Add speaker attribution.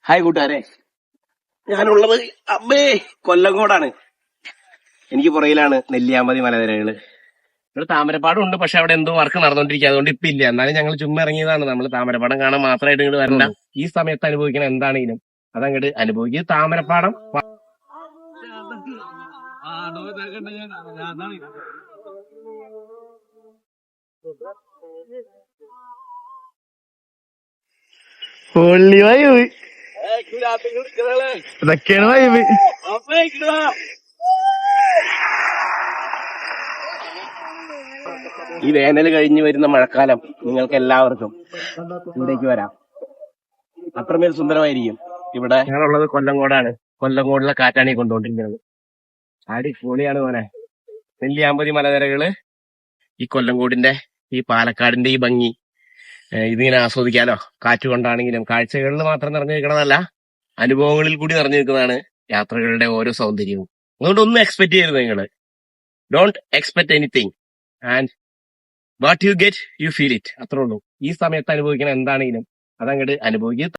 Speaker 1: Hi കൂട്ടുകാരെ, ഞാനുള്ളത് അമ്മേ കൊല്ലങ്കോടാണ്. എനിക്ക് പുറയിലാണ് നെല്ലിയാമ്പതി മലനിരകള്. ഇവിടെ താമരപ്പാടം ഉണ്ട്, പക്ഷെ അവിടെ എന്തോ വർക്ക് നടന്നുകൊണ്ടിരിക്കുക, അതുകൊണ്ട് ഇപ്പൊ ഇല്ല. എന്നാലും ഞങ്ങൾ ചുമ്മാ ഇറങ്ങിയതാണ്. നമ്മൾ താമരപ്പാടം കാണാൻ മാത്രമായിട്ട് ഇങ്ങോട്ട് വരണ്ട. ഈ സമയത്ത് അനുഭവിക്കണം എന്താണെങ്കിലും അതങ്ങോട്ട് അനുഭവിക്കുക. താമരപ്പാടം
Speaker 2: പൊള്ളി വൈബ്, ഇതൊക്കെയാണ് വൈബ്.
Speaker 1: ഈ വേനൽ കഴിഞ്ഞ് വരുന്ന മഴക്കാലം നിങ്ങൾക്ക് എല്ലാവർക്കും ഇവിടേക്ക് വരാം. അത്രമേൽ സുന്ദരമായിരിക്കും ഇവിടെ. ഞങ്ങളുള്ളത് കൊല്ലങ്കോടാണ്. കൊല്ലങ്കോടിലെ കാറ്റാണ് ഈ കൊണ്ടുകൊണ്ടിരിക്കുന്നത്. അടിപൊളിയാണ് മോനെ. നെല്ലിയാമ്പതി മലനിരകള്, ഈ കൊല്ലങ്കോടിന്റെ, ഈ പാലക്കാടിന്റെ ഈ ഭംഗി ഇതിങ്ങനെ ആസ്വദിക്കാലോ. കാറ്റ് കൊണ്ടാണെങ്കിലും കാഴ്ചകളിൽ മാത്രം നിറഞ്ഞു നിൽക്കണതല്ല, അനുഭവങ്ങളിൽ കൂടി നിറഞ്ഞു നിൽക്കുന്നതാണ് യാത്രകളുടെ ഓരോ സൗന്ദര്യവും. അതുകൊണ്ട് ഒന്നും എക്സ്പെക്ട് ചെയ്യരുത്. നിങ്ങൾ don't expect anything, and what you get you feel it. അത്രേ ഉള്ളൂ. ഈ സമയത്ത് അനുഭവിക്കണം എന്താണെങ്കിലും അതങ്ങോട്ട് അനുഭവിക്കുക.